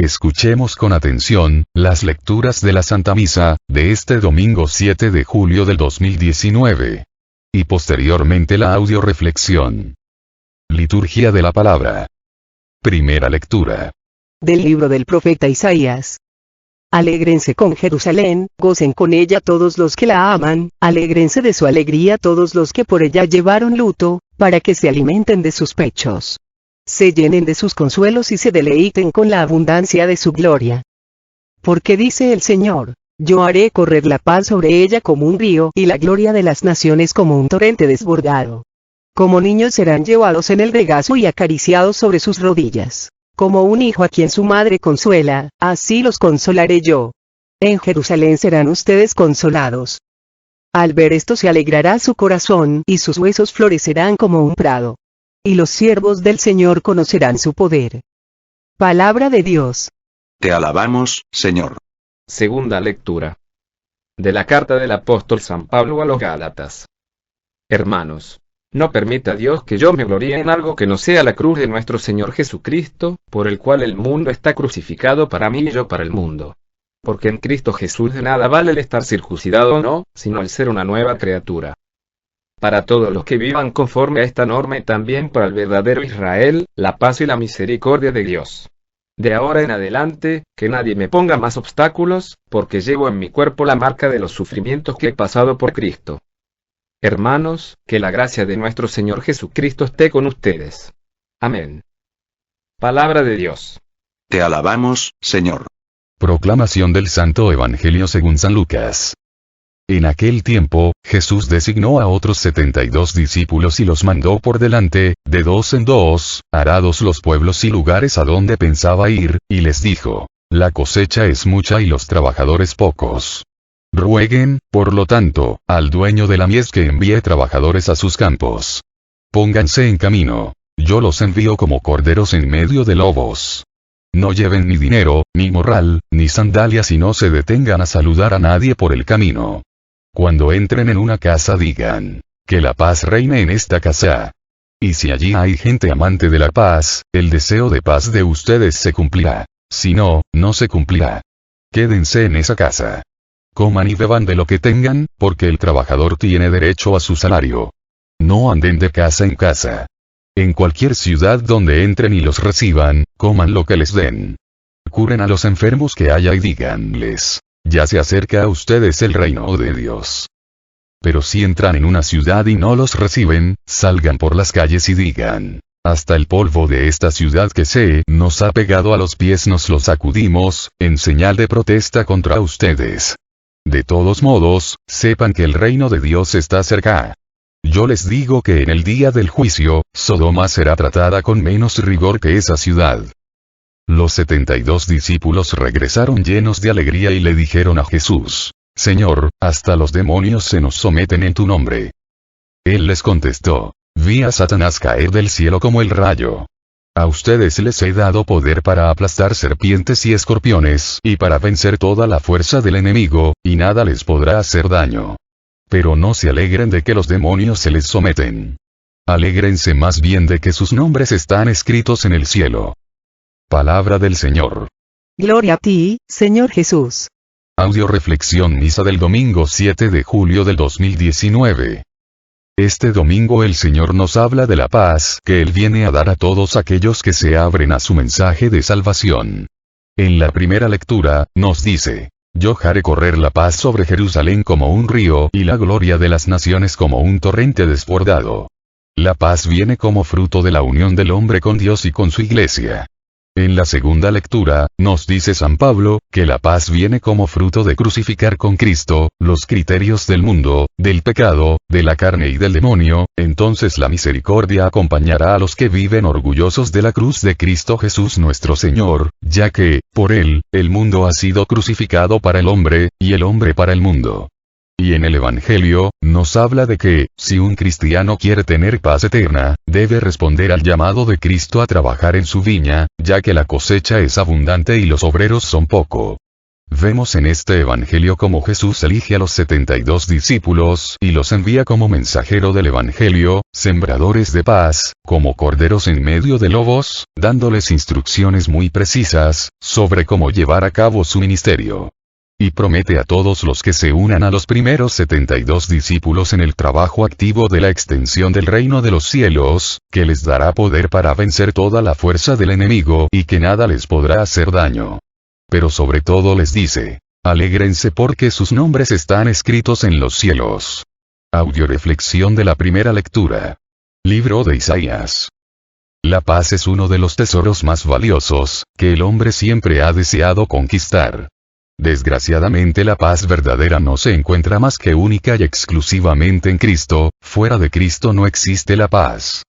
Escuchemos con atención las lecturas de la Santa Misa de este domingo 7 de julio del 2019. Y posteriormente la audioreflexión. Liturgia de la Palabra. Primera lectura. Del libro del profeta Isaías. Alégrense con Jerusalén, gocen con ella todos los que la aman, alégrense de su alegría todos los que por ella llevaron luto, para que se alimenten de sus pechos. Se llenen de sus consuelos y se deleiten con la abundancia de su gloria. Porque dice el Señor, yo haré correr la paz sobre ella como un río y la gloria de las naciones como un torrente desbordado. Como niños serán llevados en el regazo y acariciados sobre sus rodillas. Como un hijo a quien su madre consuela, así los consolaré yo. En Jerusalén serán ustedes consolados. Al ver esto se alegrará su corazón y sus huesos florecerán como un prado. Y los siervos del Señor conocerán su poder. Palabra de Dios. Te alabamos, Señor. Segunda lectura. De la carta del apóstol San Pablo a los Gálatas. Hermanos, no permita Dios que yo me gloríe en algo que no sea la cruz de nuestro Señor Jesucristo, por el cual el mundo está crucificado para mí y yo para el mundo. Porque en Cristo Jesús de nada vale el estar circuncidado o no, sino el ser una nueva criatura. Para todos los que vivan conforme a esta norma y también para el verdadero Israel, la paz y la misericordia de Dios. De ahora en adelante, que nadie me ponga más obstáculos, porque llevo en mi cuerpo la marca de los sufrimientos que he pasado por Cristo. Hermanos, que la gracia de nuestro Señor Jesucristo esté con ustedes. Amén. Palabra de Dios. Te alabamos, Señor. Proclamación del Santo Evangelio según San Lucas. En aquel tiempo, Jesús designó a otros 72 discípulos y los mandó por delante, de dos en dos, arados los pueblos y lugares a donde pensaba ir, y les dijo, la cosecha es mucha y los trabajadores pocos. Rueguen, por lo tanto, al dueño de la mies que envíe trabajadores a sus campos. Pónganse en camino, yo los envío como corderos en medio de lobos. No lleven ni dinero, ni morral, ni sandalias y no se detengan a saludar a nadie por el camino. Cuando entren en una casa digan, que la paz reine en esta casa. Y si allí hay gente amante de la paz, el deseo de paz de ustedes se cumplirá. Si no, no se cumplirá. Quédense en esa casa. Coman y beban de lo que tengan, porque el trabajador tiene derecho a su salario. No anden de casa en casa. En cualquier ciudad donde entren y los reciban, coman lo que les den. Curen a los enfermos que haya y díganles, ya se acerca a ustedes el reino de Dios. Pero si entran en una ciudad y no los reciben, salgan por las calles y digan, hasta el polvo de esta ciudad que se nos ha pegado a los pies nos lo sacudimos, en señal de protesta contra ustedes. De todos modos, sepan que el reino de Dios está cerca. Yo les digo que en el día del juicio, Sodoma será tratada con menos rigor que esa ciudad. Los 72 discípulos regresaron llenos de alegría y le dijeron a Jesús, Señor, hasta los demonios se nos someten en tu nombre. Él les contestó, vi a Satanás caer del cielo como el rayo. A ustedes les he dado poder para aplastar serpientes y escorpiones y para vencer toda la fuerza del enemigo, y nada les podrá hacer daño. Pero no se alegren de que los demonios se les someten. Alégrense más bien de que sus nombres están escritos en el cielo. Palabra del Señor. Gloria a ti, Señor Jesús. Audioreflexión misa del domingo 7 de julio del 2019. Este domingo el Señor nos habla de la paz que Él viene a dar a todos aquellos que se abren a su mensaje de salvación. En la primera lectura, nos dice, yo haré correr la paz sobre Jerusalén como un río y la gloria de las naciones como un torrente desbordado. La paz viene como fruto de la unión del hombre con Dios y con su iglesia. En la segunda lectura, nos dice San Pablo, que la paz viene como fruto de crucificar con Cristo, los criterios del mundo, del pecado, de la carne y del demonio, entonces la misericordia acompañará a los que viven orgullosos de la cruz de Cristo Jesús nuestro Señor, ya que, por Él, el mundo ha sido crucificado para el hombre, y el hombre para el mundo. Y en el Evangelio, nos habla de que, si un cristiano quiere tener paz eterna, debe responder al llamado de Cristo a trabajar en su viña, ya que la cosecha es abundante y los obreros son poco. Vemos en este evangelio cómo Jesús elige a los 72 discípulos y los envía como mensajero del evangelio, sembradores de paz, como corderos en medio de lobos, dándoles instrucciones muy precisas sobre cómo llevar a cabo su ministerio. Y promete a todos los que se unan a los primeros 72 discípulos en el trabajo activo de la extensión del reino de los cielos, que les dará poder para vencer toda la fuerza del enemigo y que nada les podrá hacer daño. Pero sobre todo les dice, alégrense porque sus nombres están escritos en los cielos. Audioreflexión de la primera lectura. Libro de Isaías. La paz es uno de los tesoros más valiosos, que el hombre siempre ha deseado conquistar. Desgraciadamente la paz verdadera no se encuentra más que única y exclusivamente en Cristo, fuera de Cristo no existe la paz.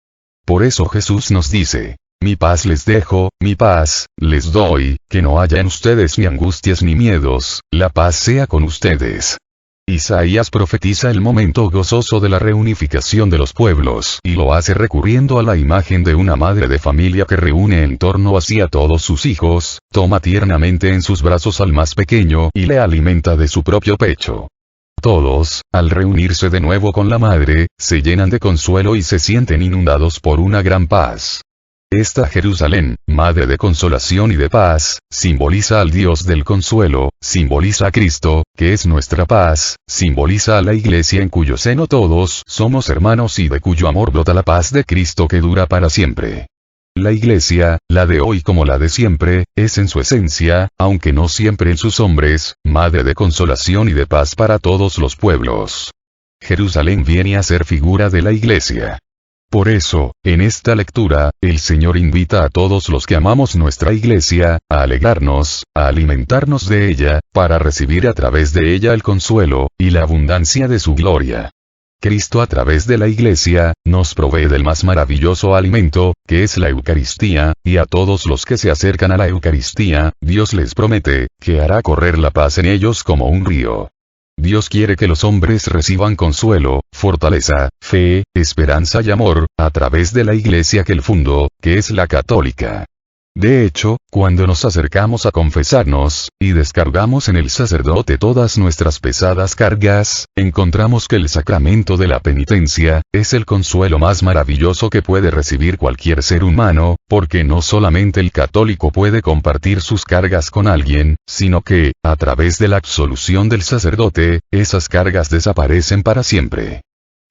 Por eso Jesús nos dice, mi paz les dejo, mi paz les doy, que no haya en ustedes ni angustias ni miedos, la paz sea con ustedes. Isaías profetiza el momento gozoso de la reunificación de los pueblos y lo hace recurriendo a la imagen de una madre de familia que reúne en torno a sí a todos sus hijos, toma tiernamente en sus brazos al más pequeño y le alimenta de su propio pecho. Todos, al reunirse de nuevo con la madre, se llenan de consuelo y se sienten inundados por una gran paz. Esta Jerusalén, madre de consolación y de paz, simboliza al Dios del consuelo, simboliza a Cristo, que es nuestra paz, simboliza a la Iglesia en cuyo seno todos somos hermanos y de cuyo amor brota la paz de Cristo que dura para siempre. La Iglesia, la de hoy como la de siempre, es en su esencia, aunque no siempre en sus hombres, madre de consolación y de paz para todos los pueblos. Jerusalén viene a ser figura de la Iglesia. Por eso, en esta lectura, el Señor invita a todos los que amamos nuestra Iglesia, a alegrarnos, a alimentarnos de ella, para recibir a través de ella el consuelo, y la abundancia de su gloria. Cristo a través de la Iglesia, nos provee del más maravilloso alimento, que es la Eucaristía, y a todos los que se acercan a la Eucaristía, Dios les promete, que hará correr la paz en ellos como un río. Dios quiere que los hombres reciban consuelo, fortaleza, fe, esperanza y amor, a través de la Iglesia que él fundó, que es la católica. De hecho, cuando nos acercamos a confesarnos, y descargamos en el sacerdote todas nuestras pesadas cargas, encontramos que el sacramento de la penitencia, es el consuelo más maravilloso que puede recibir cualquier ser humano, porque no solamente el católico puede compartir sus cargas con alguien, sino que, a través de la absolución del sacerdote, esas cargas desaparecen para siempre.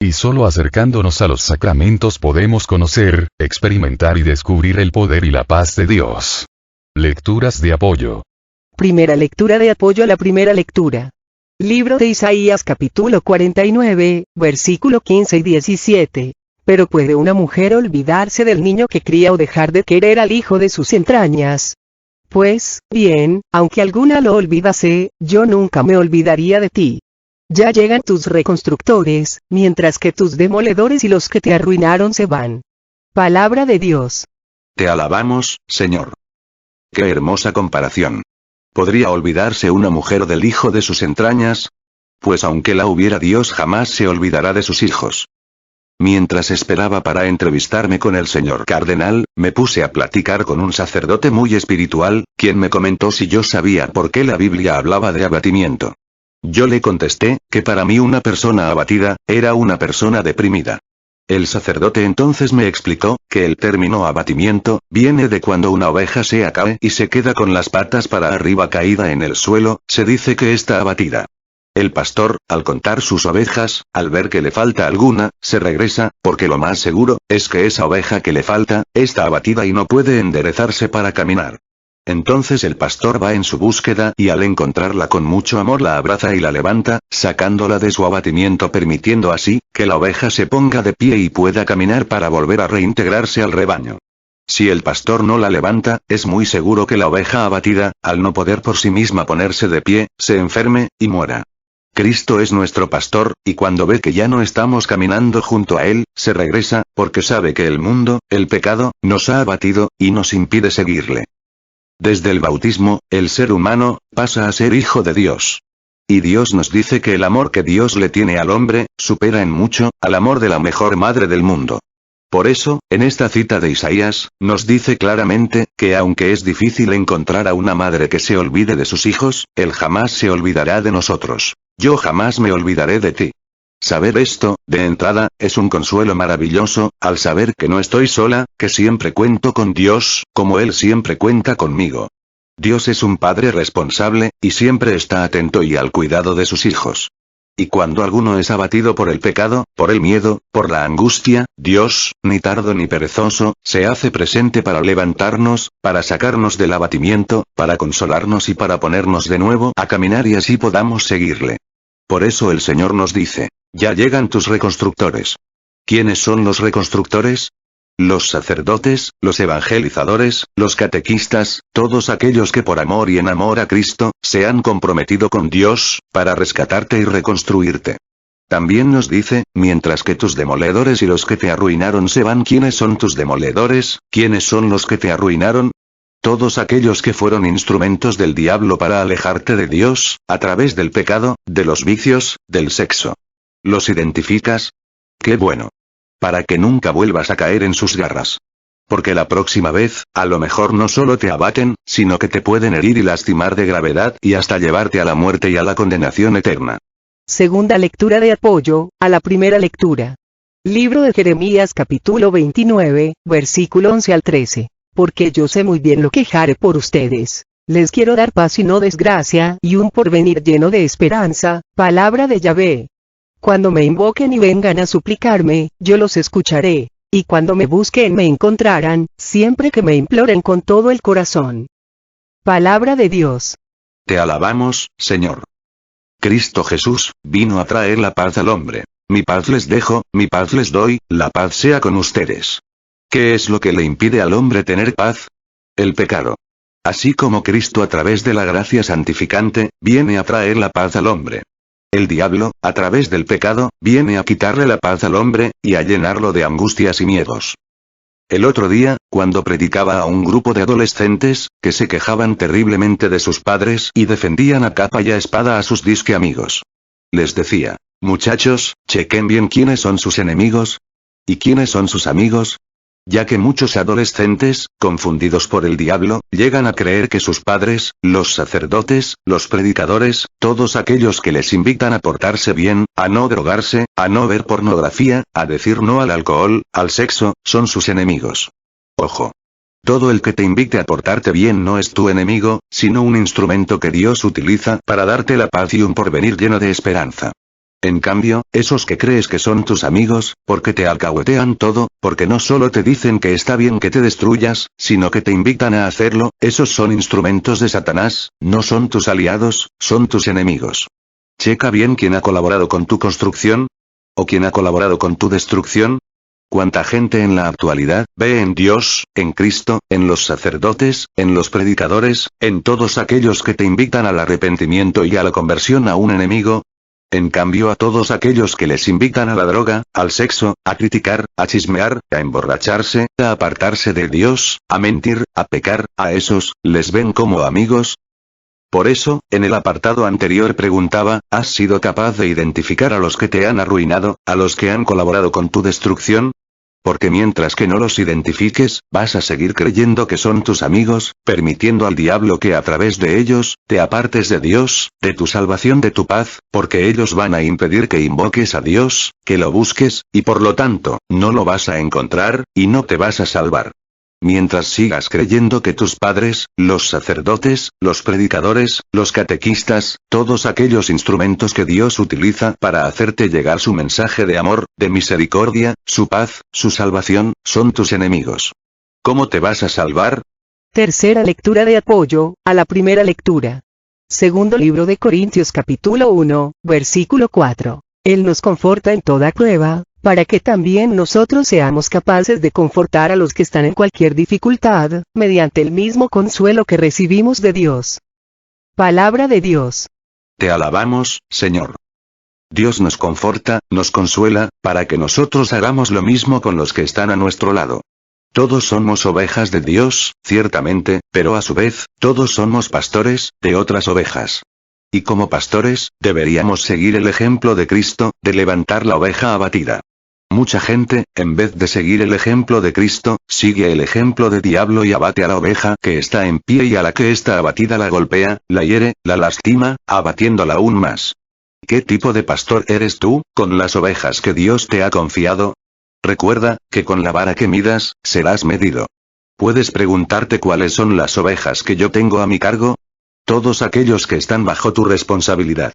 Y solo acercándonos a los sacramentos podemos conocer, experimentar y descubrir el poder y la paz de Dios. Lecturas de apoyo. Primera lectura de apoyo a la primera lectura. Libro de Isaías capítulo 49, versículo 15 y 17. Pero ¿puede una mujer olvidarse del niño que cría o dejar de querer al hijo de sus entrañas? Pues, bien, aunque alguna lo olvidase, yo nunca me olvidaría de ti. Ya llegan tus reconstructores, mientras que tus demoledores y los que te arruinaron se van. Palabra de Dios. Te alabamos, Señor. Qué hermosa comparación. ¿Podría olvidarse una mujer del hijo de sus entrañas? Pues aunque la hubiera, Dios jamás se olvidará de sus hijos. Mientras esperaba para entrevistarme con el señor cardenal, me puse a platicar con un sacerdote muy espiritual, quien me comentó si yo sabía por qué la Biblia hablaba de abatimiento. Yo le contesté, que para mí una persona abatida, era una persona deprimida. El sacerdote entonces me explicó, que el término abatimiento, viene de cuando una oveja se cae y se queda con las patas para arriba caída en el suelo, se dice que está abatida. El pastor, al contar sus ovejas, al ver que le falta alguna, se regresa, porque lo más seguro, es que esa oveja que le falta, está abatida y no puede enderezarse para caminar. Entonces el pastor va en su búsqueda y al encontrarla con mucho amor la abraza y la levanta, sacándola de su abatimiento, permitiendo así, que la oveja se ponga de pie y pueda caminar para volver a reintegrarse al rebaño. Si el pastor no la levanta, es muy seguro que la oveja abatida, al no poder por sí misma ponerse de pie, se enferme, y muera. Cristo es nuestro pastor, y cuando ve que ya no estamos caminando junto a él, se regresa, porque sabe que el mundo, el pecado, nos ha abatido, y nos impide seguirle. Desde el bautismo, el ser humano, pasa a ser hijo de Dios. Y Dios nos dice que el amor que Dios le tiene al hombre, supera en mucho, al amor de la mejor madre del mundo. Por eso, en esta cita de Isaías, nos dice claramente, que aunque es difícil encontrar a una madre que se olvide de sus hijos, Él jamás se olvidará de nosotros. Yo jamás me olvidaré de ti. Saber esto, de entrada, es un consuelo maravilloso, al saber que no estoy sola, que siempre cuento con Dios, como Él siempre cuenta conmigo. Dios es un padre responsable, y siempre está atento y al cuidado de sus hijos. Y cuando alguno es abatido por el pecado, por el miedo, por la angustia, Dios, ni tardo ni perezoso, se hace presente para levantarnos, para sacarnos del abatimiento, para consolarnos y para ponernos de nuevo a caminar y así podamos seguirle. Por eso el Señor nos dice, ya llegan tus reconstructores. ¿Quiénes son los reconstructores? Los sacerdotes, los evangelizadores, los catequistas, todos aquellos que por amor y en amor a Cristo, se han comprometido con Dios, para rescatarte y reconstruirte. También nos dice, mientras que tus demoledores y los que te arruinaron se van. ¿Quiénes son tus demoledores? ¿Quiénes son los que te arruinaron? Todos aquellos que fueron instrumentos del diablo para alejarte de Dios, a través del pecado, de los vicios, del sexo. ¿Los identificas? ¡Qué bueno! Para que nunca vuelvas a caer en sus garras. Porque la próxima vez, a lo mejor no solo te abaten, sino que te pueden herir y lastimar de gravedad y hasta llevarte a la muerte y a la condenación eterna. Segunda lectura de apoyo, a la primera lectura. Libro de Jeremías capítulo 29, versículo 11 al 13. Porque yo sé muy bien lo que haré por ustedes. Les quiero dar paz y no desgracia, y un porvenir lleno de esperanza, palabra de Yahvé. Cuando me invoquen y vengan a suplicarme, yo los escucharé, y cuando me busquen me encontrarán, siempre que me imploren con todo el corazón. Palabra de Dios. Te alabamos, Señor. Cristo Jesús, vino a traer la paz al hombre. Mi paz les dejo, mi paz les doy, la paz sea con ustedes. ¿Qué es lo que le impide al hombre tener paz? El pecado. Así como Cristo a través de la gracia santificante, viene a traer la paz al hombre. El diablo, a través del pecado, viene a quitarle la paz al hombre, y a llenarlo de angustias y miedos. El otro día, cuando predicaba a un grupo de adolescentes, que se quejaban terriblemente de sus padres y defendían a capa y a espada a sus disque amigos. Les decía, muchachos, chequen bien quiénes son sus enemigos. ¿Y quiénes son sus amigos? Ya que muchos adolescentes, confundidos por el diablo, llegan a creer que sus padres, los sacerdotes, los predicadores, todos aquellos que les invitan a portarse bien, a no drogarse, a no ver pornografía, a decir no al alcohol, al sexo, son sus enemigos. Ojo. Todo el que te invite a portarte bien no es tu enemigo, sino un instrumento que Dios utiliza para darte la paz y un porvenir lleno de esperanza. En cambio, esos que crees que son tus amigos, porque te alcahuetean todo, porque no solo te dicen que está bien que te destruyas, sino que te invitan a hacerlo, esos son instrumentos de Satanás, no son tus aliados, son tus enemigos. Checa bien quién ha colaborado con tu construcción, o quién ha colaborado con tu destrucción. ¿Cuánta gente en la actualidad ve en Dios, en Cristo, en los sacerdotes, en los predicadores, en todos aquellos que te invitan al arrepentimiento y a la conversión a un enemigo? En cambio a todos aquellos que les invitan a la droga, al sexo, a criticar, a chismear, a emborracharse, a apartarse de Dios, a mentir, a pecar, a esos, ¿les ven como amigos? Por eso, en el apartado anterior preguntaba, ¿has sido capaz de identificar a los que te han arruinado, a los que han colaborado con tu destrucción? Porque mientras que no los identifiques, vas a seguir creyendo que son tus amigos, permitiendo al diablo que a través de ellos, te apartes de Dios, de tu salvación, de tu paz, porque ellos van a impedir que invoques a Dios, que lo busques, y por lo tanto, no lo vas a encontrar, y no te vas a salvar. Mientras sigas creyendo que tus padres, los sacerdotes, los predicadores, los catequistas, todos aquellos instrumentos que Dios utiliza para hacerte llegar su mensaje de amor, de misericordia, su paz, su salvación, son tus enemigos. ¿Cómo te vas a salvar? Tercera lectura de apoyo, a la primera lectura. Segundo libro de Corintios capítulo 1, versículo 4. Él nos conforta en toda prueba, para que también nosotros seamos capaces de confortar a los que están en cualquier dificultad, mediante el mismo consuelo que recibimos de Dios. Palabra de Dios. Te alabamos, Señor. Dios nos conforta, nos consuela, para que nosotros hagamos lo mismo con los que están a nuestro lado. Todos somos ovejas de Dios, ciertamente, pero a su vez, todos somos pastores, de otras ovejas. Y como pastores, deberíamos seguir el ejemplo de Cristo, de levantar la oveja abatida. Mucha gente, en vez de seguir el ejemplo de Cristo, sigue el ejemplo de diablo y abate a la oveja que está en pie y a la que está abatida la golpea, la hiere, la lastima, abatiéndola aún más. ¿Qué tipo de pastor eres tú, con las ovejas que Dios te ha confiado? Recuerda, que con la vara que midas, serás medido. ¿Puedes preguntarte cuáles son las ovejas que yo tengo a mi cargo? Todos aquellos que están bajo tu responsabilidad.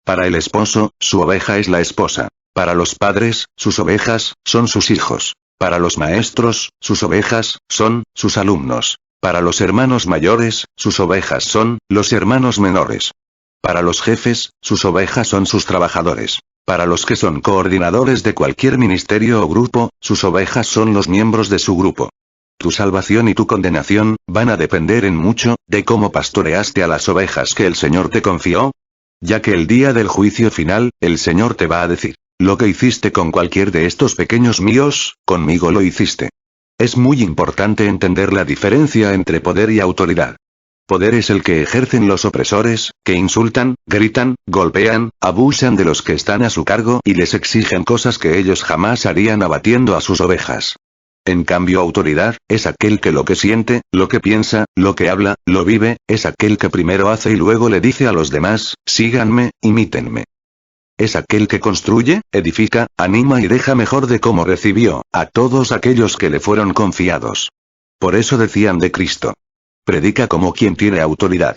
Para el esposo, su oveja es la esposa. Para los padres, sus ovejas, son sus hijos. Para los maestros, sus ovejas, son, sus alumnos. Para los hermanos mayores, sus ovejas son, los hermanos menores. Para los jefes, sus ovejas son sus trabajadores. Para los que son coordinadores de cualquier ministerio o grupo, sus ovejas son los miembros de su grupo. Tu salvación y tu condenación, van a depender en mucho, de cómo pastoreaste a las ovejas que el Señor te confió. Ya que el día del juicio final, el Señor te va a decir: lo que hiciste con cualquier de estos pequeños míos, conmigo lo hiciste. Es muy importante entender la diferencia entre poder y autoridad. Poder es el que ejercen los opresores, que insultan, gritan, golpean, abusan de los que están a su cargo y les exigen cosas que ellos jamás harían abatiendo a sus ovejas. En cambio, autoridad, es aquel que lo que siente, lo que piensa, lo que habla, lo vive, es aquel que primero hace y luego le dice a los demás: síganme, imítenme. Es aquel que construye, edifica, anima y deja mejor de cómo recibió a todos aquellos que le fueron confiados. Por eso decían de Cristo: predica como quien tiene autoridad.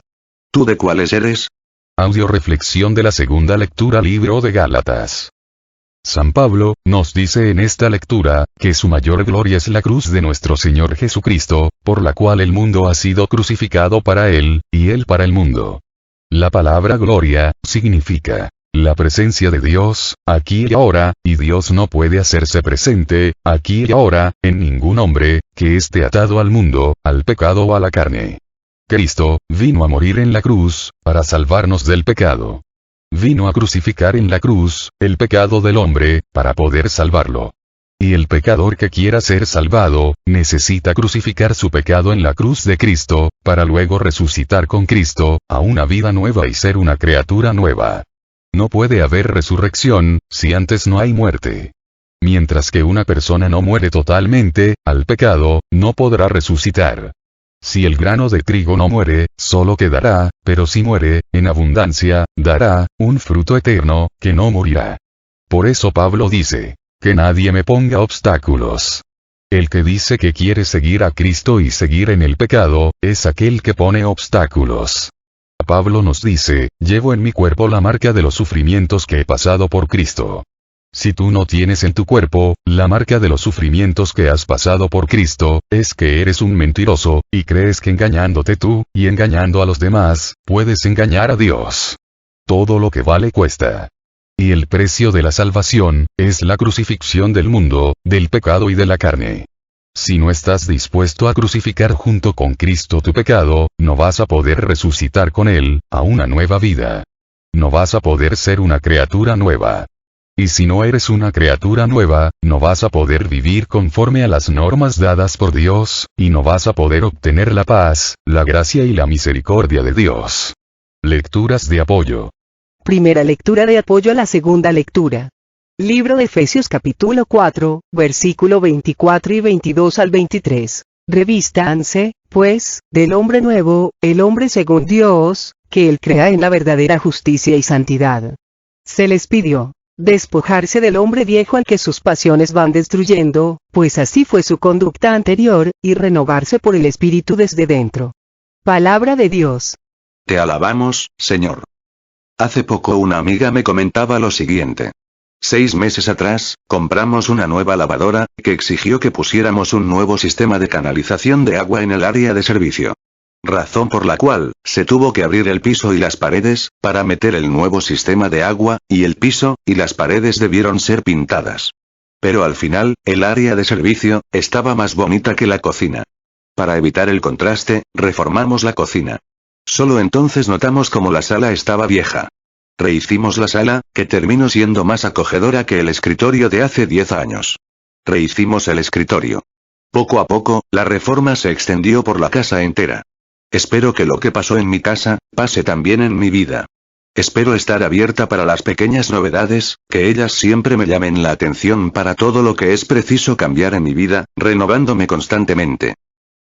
¿Tú de cuáles eres? Audio reflexión de la segunda lectura, libro de Gálatas. San Pablo nos dice en esta lectura que su mayor gloria es la cruz de nuestro Señor Jesucristo, por la cual el mundo ha sido crucificado para él, y él para el mundo. La palabra gloria significa la presencia de Dios, aquí y ahora, y Dios no puede hacerse presente, aquí y ahora, en ningún hombre, que esté atado al mundo, al pecado o a la carne. Cristo vino a morir en la cruz, para salvarnos del pecado. Vino a crucificar en la cruz, el pecado del hombre, para poder salvarlo. Y el pecador que quiera ser salvado, necesita crucificar su pecado en la cruz de Cristo, para luego resucitar con Cristo, a una vida nueva y ser una criatura nueva. No puede haber resurrección, si antes no hay muerte. Mientras que una persona no muere totalmente, al pecado, no podrá resucitar. Si el grano de trigo no muere, solo quedará, pero si muere, en abundancia, dará, un fruto eterno, que no morirá. Por eso Pablo dice: que nadie me ponga obstáculos. El que dice que quiere seguir a Cristo y seguir en el pecado, es aquel que pone obstáculos. Pablo nos dice: llevo en mi cuerpo la marca de los sufrimientos que he pasado por Cristo. Si tú no tienes en tu cuerpo la marca de los sufrimientos que has pasado por Cristo, es que eres un mentiroso, y crees que engañándote tú, y engañando a los demás, puedes engañar a Dios. Todo lo que vale cuesta. Y el precio de la salvación, es la crucifixión del mundo, del pecado y de la carne. Si no estás dispuesto a crucificar junto con Cristo tu pecado, no vas a poder resucitar con Él, a una nueva vida. No vas a poder ser una criatura nueva. Y si no eres una criatura nueva, no vas a poder vivir conforme a las normas dadas por Dios, y no vas a poder obtener la paz, la gracia y la misericordia de Dios. Lecturas de apoyo. Primera lectura de apoyo a la segunda lectura. Libro de Efesios capítulo 4, versículo 24 y 22 al 23. Revístanse, pues, del hombre nuevo, el hombre según Dios, que él crea en la verdadera justicia y santidad. Se les pidió despojarse del hombre viejo al que sus pasiones van destruyendo, pues así fue su conducta anterior, y renovarse por el Espíritu desde dentro. Palabra de Dios. Te alabamos, Señor. Hace poco una amiga me comentaba lo siguiente. 6 meses atrás, compramos una nueva lavadora, que exigió que pusiéramos un nuevo sistema de canalización de agua en el área de servicio. Razón por la cual, se tuvo que abrir el piso y las paredes, para meter el nuevo sistema de agua, y el piso, y las paredes debieron ser pintadas. Pero al final, el área de servicio, estaba más bonita que la cocina. Para evitar el contraste, reformamos la cocina. Solo entonces notamos como la sala estaba vieja. Rehicimos la sala, que terminó siendo más acogedora que el escritorio de hace 10 años. Rehicimos el escritorio. Poco a poco, la reforma se extendió por la casa entera. Espero que lo que pasó en mi casa, pase también en mi vida. Espero estar abierta para las pequeñas novedades, que ellas siempre me llamen la atención para todo lo que es preciso cambiar en mi vida, renovándome constantemente.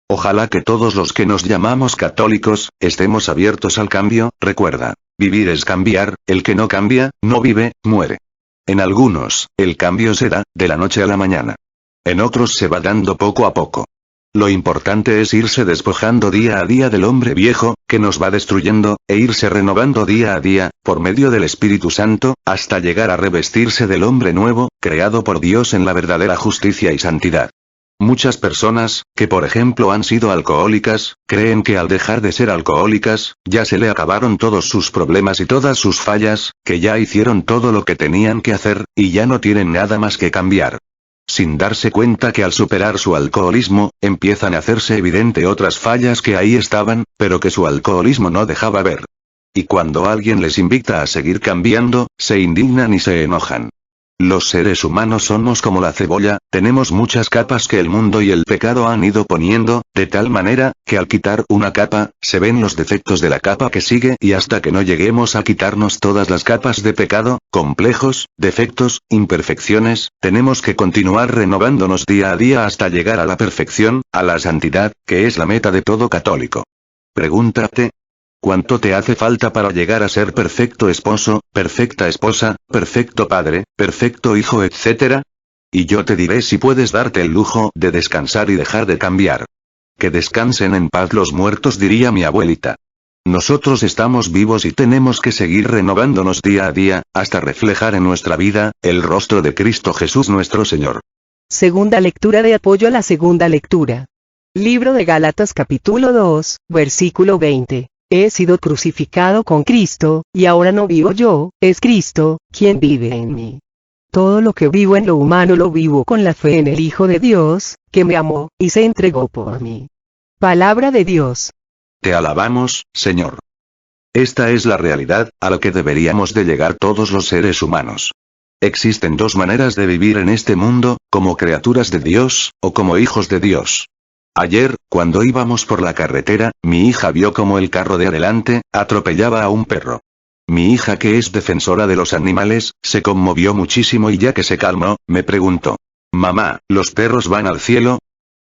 Ojalá que todos los que nos llamamos católicos, estemos abiertos al cambio. Recuerda, vivir es cambiar, el que no cambia, no vive, muere. En algunos, el cambio se da, de la noche a la mañana. En otros se va dando poco a poco. Lo importante es irse despojando día a día del hombre viejo, que nos va destruyendo, e irse renovando día a día, por medio del Espíritu Santo, hasta llegar a revestirse del hombre nuevo, creado por Dios en la verdadera justicia y santidad. Muchas personas, que por ejemplo han sido alcohólicas, creen que al dejar de ser alcohólicas, ya se le acabaron todos sus problemas y todas sus fallas, que ya hicieron todo lo que tenían que hacer, y ya no tienen nada más que cambiar. Sin darse cuenta que al superar su alcoholismo, empiezan a hacerse evidente otras fallas que ahí estaban, pero que su alcoholismo no dejaba ver. Y cuando alguien les invita a seguir cambiando, se indignan y se enojan. Los seres humanos somos como la cebolla, tenemos muchas capas que el mundo y el pecado han ido poniendo, de tal manera, que al quitar una capa, se ven los defectos de la capa que sigue y hasta que no lleguemos a quitarnos todas las capas de pecado, complejos, defectos, imperfecciones, tenemos que continuar renovándonos día a día hasta llegar a la perfección, a la santidad, que es la meta de todo católico. Pregúntate, ¿cuánto te hace falta para llegar a ser perfecto esposo, perfecta esposa, perfecto padre, perfecto hijo, etc.? Y yo te diré si puedes darte el lujo de descansar y dejar de cambiar. Que descansen en paz los muertos, diría mi abuelita. Nosotros estamos vivos y tenemos que seguir renovándonos día a día, hasta reflejar en nuestra vida, el rostro de Cristo Jesús nuestro Señor. Segunda lectura de apoyo a la segunda lectura. Libro de Gálatas capítulo 2, versículo 20. He sido crucificado con Cristo, y ahora no vivo yo, es Cristo, quien vive en mí. Todo lo que vivo en lo humano lo vivo con la fe en el Hijo de Dios, que me amó, y se entregó por mí. Palabra de Dios. Te alabamos, Señor. Esta es la realidad, a la que deberíamos de llegar todos los seres humanos. Existen dos maneras de vivir en este mundo, como criaturas de Dios, o como hijos de Dios. Ayer, cuando íbamos por la carretera, mi hija vio como el carro de adelante, atropellaba a un perro. Mi hija, que es defensora de los animales, se conmovió muchísimo y ya que se calmó, me preguntó: «Mamá, ¿los perros van al cielo?».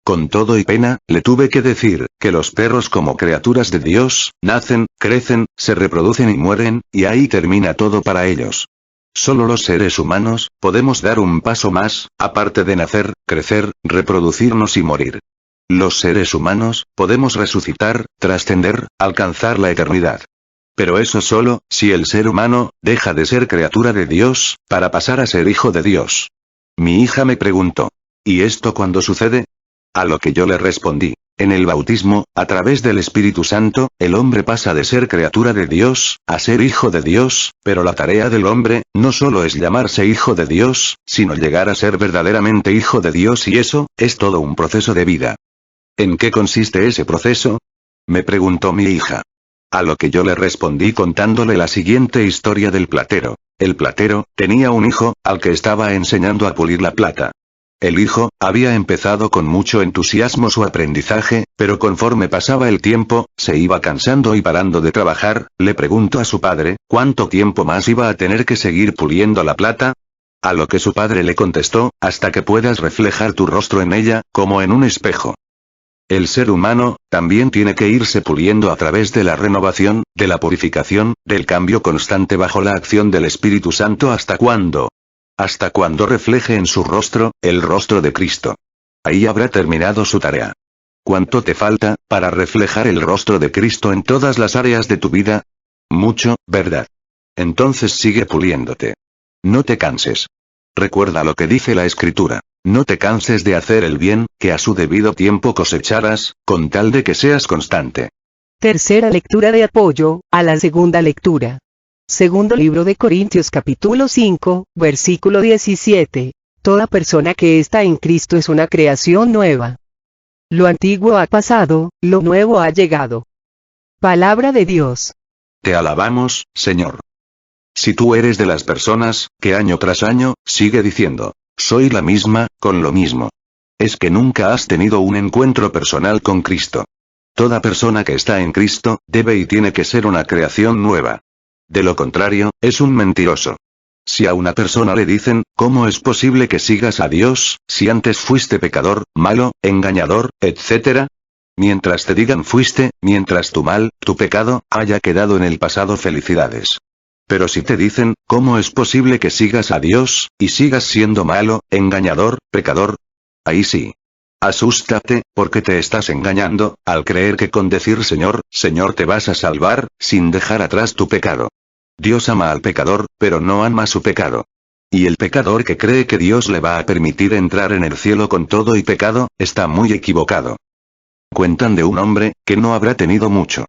Con todo y pena, le tuve que decir, que los perros como criaturas de Dios, nacen, crecen, se reproducen y mueren, y ahí termina todo para ellos. Solo los seres humanos, podemos dar un paso más, aparte de nacer, crecer, reproducirnos y morir. Los seres humanos, podemos resucitar, trascender, alcanzar la eternidad. Pero eso solo, si el ser humano, deja de ser criatura de Dios, para pasar a ser hijo de Dios. Mi hija me preguntó: ¿y esto cuándo sucede? A lo que yo le respondí: en el bautismo, a través del Espíritu Santo, el hombre pasa de ser criatura de Dios, a ser hijo de Dios, pero la tarea del hombre, no solo es llamarse hijo de Dios, sino llegar a ser verdaderamente hijo de Dios, y eso, es todo un proceso de vida. ¿En qué consiste ese proceso?, me preguntó mi hija. A lo que yo le respondí contándole la siguiente historia del platero. El platero, tenía un hijo, al que estaba enseñando a pulir la plata. El hijo, había empezado con mucho entusiasmo su aprendizaje, pero conforme pasaba el tiempo, se iba cansando y parando de trabajar. Le preguntó a su padre, ¿cuánto tiempo más iba a tener que seguir puliendo la plata? A lo que su padre le contestó: hasta que puedas reflejar tu rostro en ella, como en un espejo. El ser humano, también tiene que irse puliendo a través de la renovación, de la purificación, del cambio constante bajo la acción del Espíritu Santo. ¿Hasta cuándo? Hasta cuando refleje en su rostro, el rostro de Cristo. Ahí habrá terminado su tarea. ¿Cuánto te falta, para reflejar el rostro de Cristo en todas las áreas de tu vida? Mucho, ¿verdad? Entonces sigue puliéndote. No te canses. Recuerda lo que dice la Escritura: no te canses de hacer el bien, que a su debido tiempo cosecharás, con tal de que seas constante. Tercera lectura de apoyo a la segunda lectura. Segundo libro de Corintios capítulo 5, versículo 17. Toda persona que está en Cristo es una creación nueva. Lo antiguo ha pasado, lo nuevo ha llegado. Palabra de Dios. Te alabamos, Señor. Si tú eres de las personas, que año tras año, sigue diciendo: soy la misma, con lo mismo, es que nunca has tenido un encuentro personal con Cristo. Toda persona que está en Cristo, debe y tiene que ser una creación nueva. De lo contrario, es un mentiroso. Si a una persona le dicen, ¿cómo es posible que sigas a Dios, si antes fuiste pecador, malo, engañador, etc.? Mientras te digan mientras tu mal, tu pecado, haya quedado en el pasado, felicidades. Pero si te dicen, ¿cómo es posible que sigas a Dios, y sigas siendo malo, engañador, pecador? Ahí sí. Asústate, porque te estás engañando, al creer que con decir Señor, Señor te vas a salvar, sin dejar atrás tu pecado. Dios ama al pecador, pero no ama su pecado. Y el pecador que cree que Dios le va a permitir entrar en el cielo con todo y pecado, está muy equivocado. Cuentan de un hombre, que no habrá tenido mucho.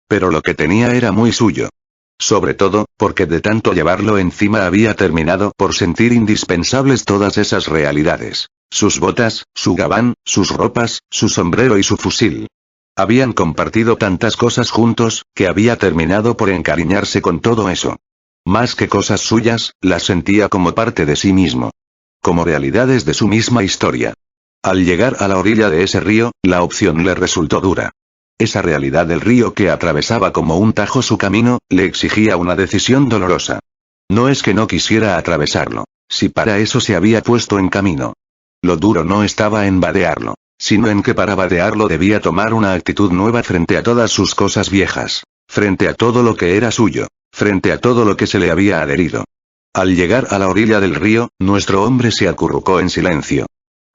Pero lo que tenía era muy suyo. Sobre todo, porque de tanto llevarlo encima había terminado por sentir indispensables todas esas realidades. Sus botas, su gabán, sus ropas, su sombrero y su fusil. Habían compartido tantas cosas juntos, que había terminado por encariñarse con todo eso. Más que cosas suyas, las sentía como parte de sí mismo. Como realidades de su misma historia. Al llegar a la orilla de ese río, la opción le resultó dura. Esa realidad del río que atravesaba como un tajo su camino, le exigía una decisión dolorosa. No es que no quisiera atravesarlo, si para eso se había puesto en camino. Lo duro no estaba en vadearlo, sino en que para vadearlo debía tomar una actitud nueva frente a todas sus cosas viejas, frente a todo lo que era suyo, frente a todo lo que se le había adherido. Al llegar a la orilla del río, nuestro hombre se acurrucó en silencio.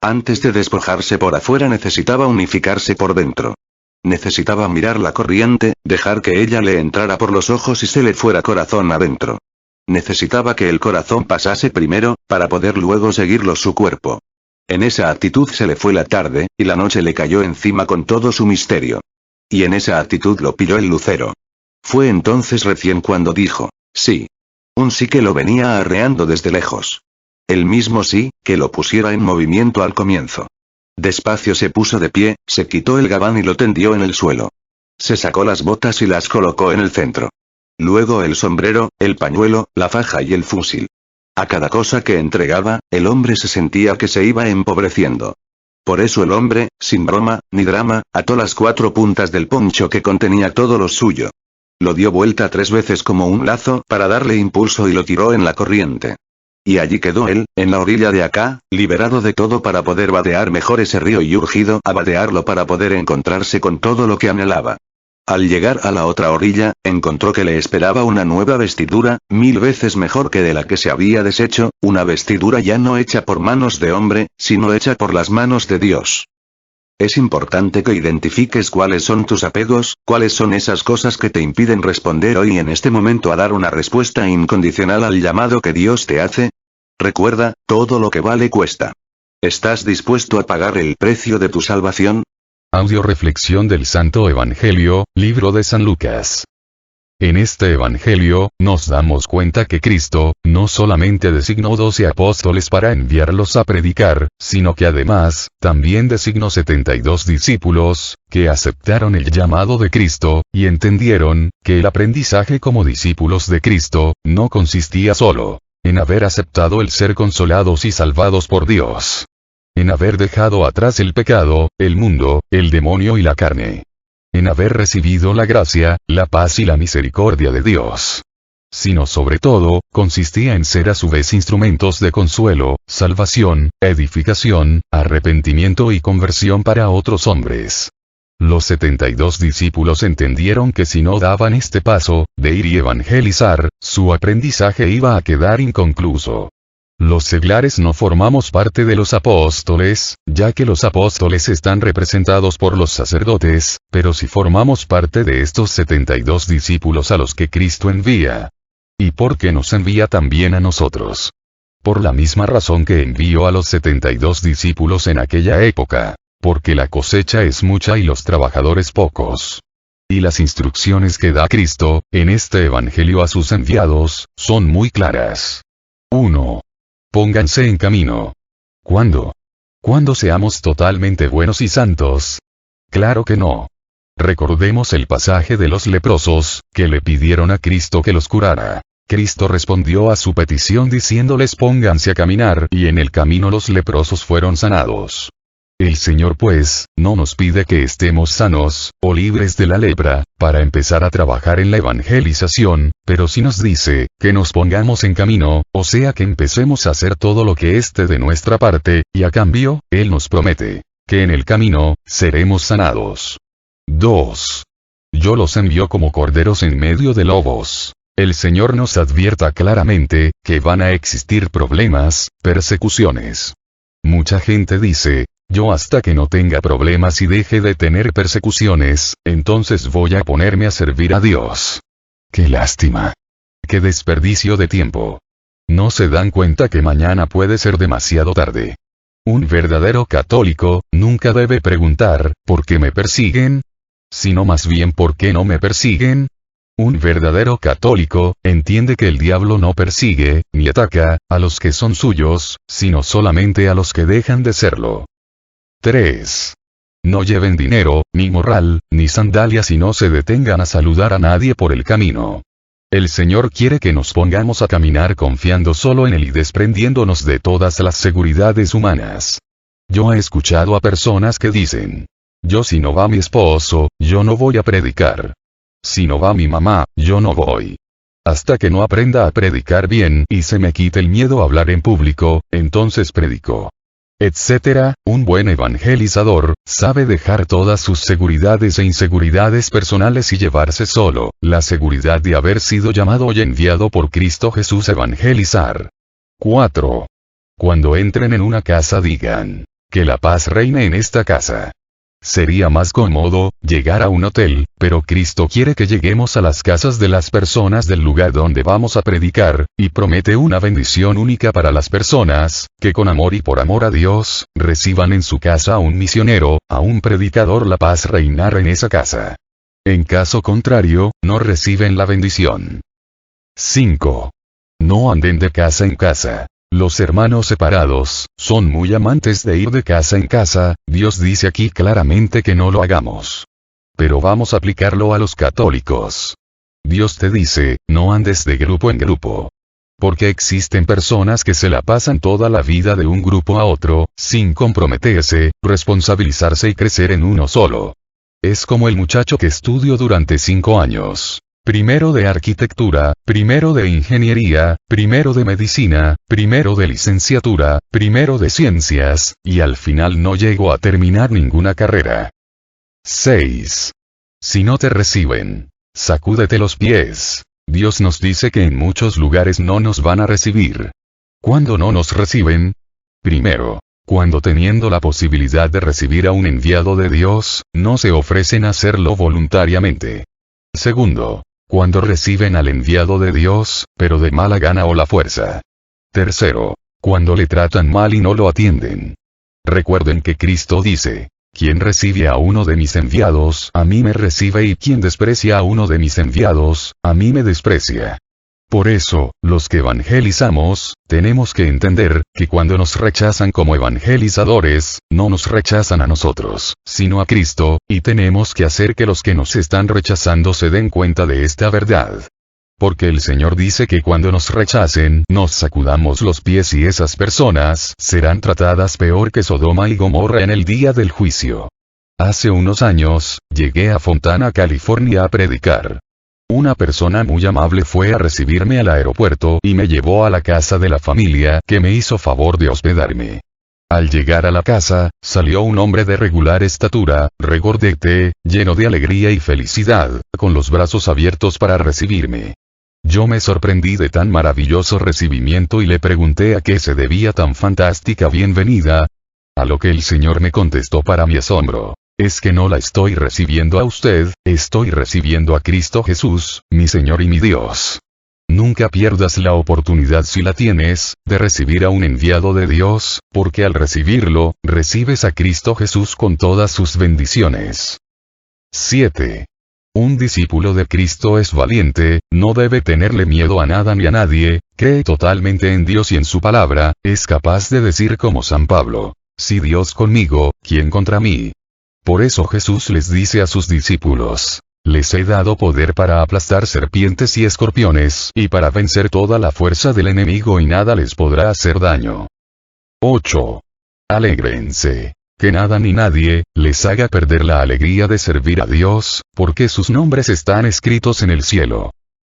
Antes de despojarse por afuera necesitaba unificarse por dentro. Necesitaba mirar la corriente, dejar que ella le entrara por los ojos y se le fuera corazón adentro. Necesitaba que el corazón pasase primero, para poder luego seguirlo su cuerpo. En esa actitud se le fue la tarde, y la noche le cayó encima con todo su misterio. Y en esa actitud lo pilló el lucero. Fue entonces recién cuando dijo, sí. Un sí que lo venía arreando desde lejos. El mismo sí, que lo pusiera en movimiento al comienzo. Despacio se puso de pie, se quitó el gabán y lo tendió en el suelo. Se sacó las botas y las colocó en el centro. Luego el sombrero, el pañuelo, la faja y el fusil. A cada cosa que entregaba, el hombre se sentía que se iba empobreciendo. Por eso el hombre, sin broma, ni drama, ató las 4 puntas del poncho que contenía todo lo suyo. Lo dio vuelta 3 veces como un lazo para darle impulso y lo tiró en la corriente. Y allí quedó él, en la orilla de acá, liberado de todo para poder vadear mejor ese río y urgido a vadearlo para poder encontrarse con todo lo que anhelaba. Al llegar a la otra orilla, encontró que le esperaba una nueva vestidura, 1000 veces mejor que de la que se había deshecho, una vestidura ya no hecha por manos de hombre, sino hecha por las manos de Dios. Es importante que identifiques cuáles son tus apegos, cuáles son esas cosas que te impiden responder hoy en este momento a dar una respuesta incondicional al llamado que Dios te hace. Recuerda, todo lo que vale cuesta. ¿Estás dispuesto a pagar el precio de tu salvación? Audio reflexión del Santo Evangelio, libro de San Lucas. En este Evangelio, nos damos cuenta que Cristo, no solamente designó 12 apóstoles para enviarlos a predicar, sino que además, también designó 72 discípulos, que aceptaron el llamado de Cristo, y entendieron, que el aprendizaje como discípulos de Cristo, no consistía solo en haber aceptado el ser consolados y salvados por Dios. En haber dejado atrás el pecado, el mundo, el demonio y la carne. En haber recibido la gracia, la paz y la misericordia de Dios. Sino sobre todo, consistía en ser a su vez instrumentos de consuelo, salvación, edificación, arrepentimiento y conversión para otros hombres. Los 72 discípulos entendieron que si no daban este paso, de ir y evangelizar, su aprendizaje iba a quedar inconcluso. Los seglares no formamos parte de los apóstoles, ya que los apóstoles están representados por los sacerdotes, pero si formamos parte de estos 72 discípulos a los que Cristo envía. ¿Y por qué nos envía también a nosotros? Por la misma razón que envió a los 72 discípulos en aquella época, porque la cosecha es mucha y los trabajadores pocos. Y las instrucciones que da Cristo, en este Evangelio a sus enviados, son muy claras. 1. Pónganse en camino. ¿Cuándo? ¿Cuándo seamos totalmente buenos y santos? Claro que no. Recordemos el pasaje de los leprosos, que le pidieron a Cristo que los curara. Cristo respondió a su petición diciéndoles pónganse a caminar y en el camino los leprosos fueron sanados. El Señor pues, no nos pide que estemos sanos, o libres de la lepra, para empezar a trabajar en la evangelización, pero sí nos dice, que nos pongamos en camino, o sea que empecemos a hacer todo lo que esté de nuestra parte, y a cambio, Él nos promete, que en el camino, seremos sanados. 2. Yo los envío como corderos en medio de lobos. El Señor nos advierta claramente, que van a existir problemas, persecuciones. Mucha gente dice, yo hasta que no tenga problemas y deje de tener persecuciones, entonces voy a ponerme a servir a Dios. ¡Qué lástima! ¡Qué desperdicio de tiempo! No se dan cuenta que mañana puede ser demasiado tarde. Un verdadero católico, nunca debe preguntar, ¿por qué me persiguen? Sino más bien ¿por qué no me persiguen? Un verdadero católico, entiende que el diablo no persigue, ni ataca, a los que son suyos, sino solamente a los que dejan de serlo. 3. No lleven dinero, ni morral, ni sandalias y no se detengan a saludar a nadie por el camino. El Señor quiere que nos pongamos a caminar confiando solo en Él y desprendiéndonos de todas las seguridades humanas. Yo he escuchado a personas que dicen, yo si no va mi esposo, yo no voy a predicar. Si no va mi mamá, yo no voy. Hasta que no aprenda a predicar bien y se me quite el miedo a hablar en público, entonces predico. Etcétera. Un buen evangelizador, sabe dejar todas sus seguridades e inseguridades personales y llevarse solo, la seguridad de haber sido llamado y enviado por Cristo Jesús a evangelizar. 4. Cuando entren en una casa digan, que la paz reine en esta casa. Sería más cómodo, llegar a un hotel, pero Cristo quiere que lleguemos a las casas de las personas del lugar donde vamos a predicar, y promete una bendición única para las personas, que con amor y por amor a Dios, reciban en su casa a un misionero, a un predicador. La paz reinará en esa casa. En caso contrario, no reciben la bendición. 5. No anden de casa en casa. Los hermanos separados, son muy amantes de ir de casa en casa. Dios dice aquí claramente que no lo hagamos. Pero vamos a aplicarlo a los católicos. Dios te dice, no andes de grupo en grupo. Porque existen personas que se la pasan toda la vida de un grupo a otro, sin comprometerse, responsabilizarse y crecer en uno solo. Es como el muchacho que estudió durante 5 años. Primero de arquitectura, primero de ingeniería, primero de medicina, primero de licenciatura, primero de ciencias, y al final no llegó a terminar ninguna carrera. 6. Si no te reciben, sacúdete los pies. Dios nos dice que en muchos lugares no nos van a recibir. ¿Cuándo no nos reciben? Primero, cuando teniendo la posibilidad de recibir a un enviado de Dios, no se ofrecen a hacerlo voluntariamente. Segundo, cuando reciben al enviado de Dios, pero de mala gana o la fuerza. Tercero, cuando le tratan mal y no lo atienden. Recuerden que Cristo dice, quien recibe a uno de mis enviados, a mí me recibe, y quien desprecia a uno de mis enviados, a mí me desprecia. Por eso, los que evangelizamos, tenemos que entender, que cuando nos rechazan como evangelizadores, no nos rechazan a nosotros, sino a Cristo, y tenemos que hacer que los que nos están rechazando se den cuenta de esta verdad. Porque el Señor dice que cuando nos rechacen, nos sacudamos los pies y esas personas serán tratadas peor que Sodoma y Gomorra en el día del juicio. Hace unos años, llegué a Fontana, California a predicar. Una persona muy amable fue a recibirme al aeropuerto y me llevó a la casa de la familia que me hizo favor de hospedarme. Al llegar a la casa, salió un hombre de regular estatura, regordete, lleno de alegría y felicidad, con los brazos abiertos para recibirme. Yo me sorprendí de tan maravilloso recibimiento y le pregunté a qué se debía tan fantástica bienvenida. A lo que el Señor me contestó para mi asombro. Es que no la estoy recibiendo a usted, estoy recibiendo a Cristo Jesús, mi Señor y mi Dios. Nunca pierdas la oportunidad, si la tienes, de recibir a un enviado de Dios, porque al recibirlo, recibes a Cristo Jesús con todas sus bendiciones. 7. Un discípulo de Cristo es valiente, no debe tenerle miedo a nada ni a nadie, cree totalmente en Dios y en su palabra, es capaz de decir como San Pablo, si Dios conmigo, ¿quién contra mí? Por eso Jesús les dice a sus discípulos, les he dado poder para aplastar serpientes y escorpiones, y para vencer toda la fuerza del enemigo y nada les podrá hacer daño. 8. Alégrense. Que nada ni nadie les haga perder la alegría de servir a Dios, porque sus nombres están escritos en el cielo.